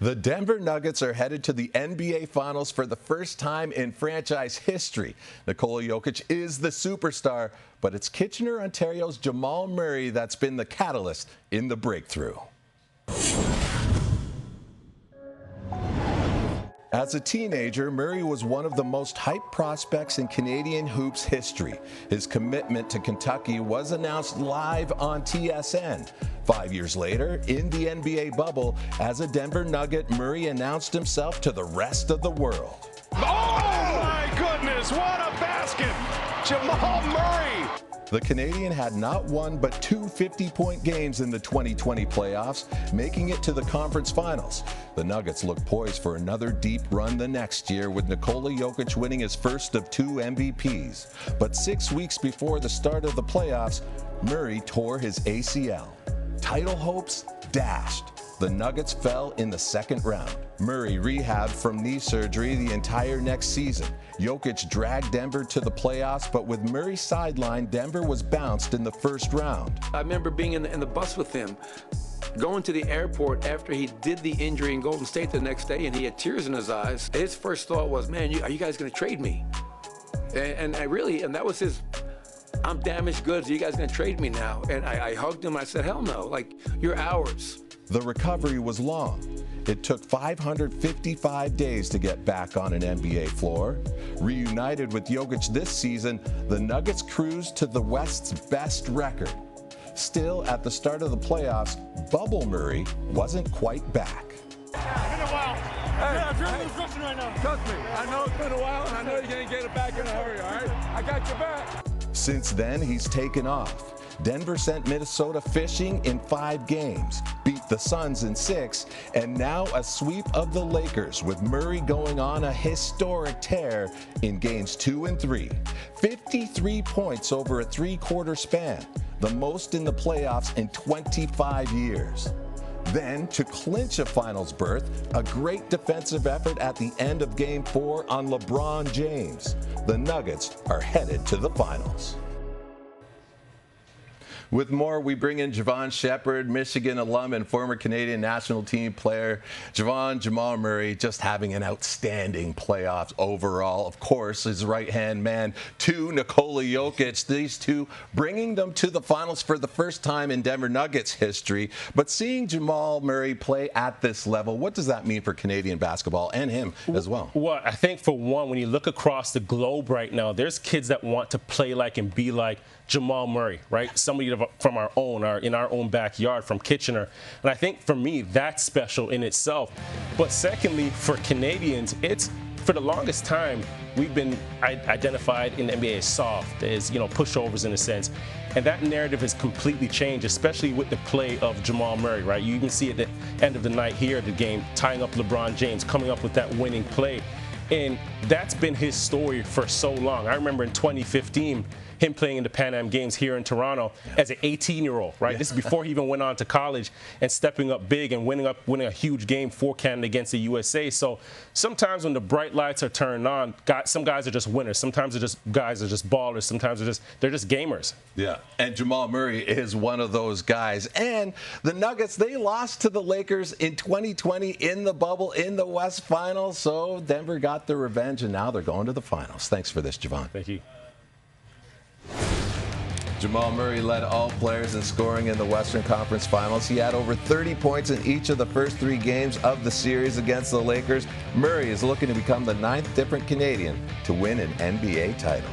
The Denver Nuggets are headed to the NBA Finals for the first time in franchise history. Nikola Jokic is the superstar, but it's Kitchener, Ontario's Jamal Murray that's been the catalyst in the breakthrough. As a teenager, Murray was one of the most hyped prospects in Canadian hoops history. His commitment to Kentucky was announced live on TSN. 5 years later, in the NBA bubble, as a Denver Nugget, Murray announced himself to the rest of the world. Oh, my goodness, what a basket! Jamal Murray! The Canadian had not one but two 50-point games in the 2020 playoffs, making it to the conference finals. The Nuggets look poised for another deep run the next year, with Nikola Jokic winning his first of 2 MVPs. But 6 weeks before the start of the playoffs, Murray tore his ACL. Title hopes dashed. The Nuggets fell in the second round. Murray rehabbed from knee surgery the entire next season. Jokic dragged Denver to the playoffs, but with Murray sidelined, Denver was bounced in the first round. I remember being in the bus with him, going to the airport after he did the injury in Golden State the next day, and he had tears in his eyes. His first thought was, man, are you guys going to trade me? And that was his, I'm damaged goods. Are you guys going to trade me now? And I hugged him. I said, hell no. Like, you're ours. The recovery was long. It took 555 days to get back on an NBA floor. Reunited with Jokic this season, the Nuggets cruised to the West's best record. Still, at the start of the playoffs, Bubble Murray wasn't quite back. It's been a while. Hey, I'm feeling disruption right now. Trust me, I know it's been a while, and I know you're going to get it back in a hurry, all right? I got your back. Since then, he's taken off. Denver sent Minnesota fishing in 5 games, beat the Suns in 6, and now a sweep of the Lakers, with Murray going on a historic tear in games 2 and 3. 53 points over a 3-quarter span, the most in the playoffs in 25 years. Then, to clinch a finals berth, a great defensive effort at the end of Game 4 on LeBron James. The Nuggets are headed to the finals. With more, we bring in Javon Shepherd, Michigan alum and former Canadian national team player. Javon, Jamal Murray just having an outstanding playoffs overall. Of course, his right-hand man to Nikola Jokic. These two bringing them to the finals for the first time in Denver Nuggets history. But seeing Jamal Murray play at this level, what does that mean for Canadian basketball and him as well? Well, I think for one, when you look across the globe right now, there's kids that want to play like and be like Jamal Murray, right? Somebody from our own, in our own backyard, from Kitchener. And I think for me, that's special in itself. But secondly, for Canadians, it's for the longest time, we've been identified in the NBA as soft, as, pushovers in a sense. And that narrative has completely changed, especially with the play of Jamal Murray, right? You can see at the end of the night here, the game, tying up LeBron James, coming up with that winning play. And that's been his story for so long. I remember in 2015, him playing in the Pan Am Games here in Toronto as an 18-year-old, right? This is before he even went on to college, and stepping up big and winning a huge game for Canada against the USA. So sometimes when the bright lights are turned on, some guys are just winners. Sometimes guys are just ballers. Sometimes they're just gamers. Yeah, and Jamal Murray is one of those guys. And the Nuggets, they lost to the Lakers in 2020 in the bubble in the West Finals. So Denver got their revenge, and now they're going to the finals. Thanks for this, Javon. Thank you. Jamal Murray led all players in scoring in the Western Conference Finals. He had over 30 points in each of the first 3 games of the series against the Lakers. Murray is looking to become the 9th different Canadian to win an NBA title.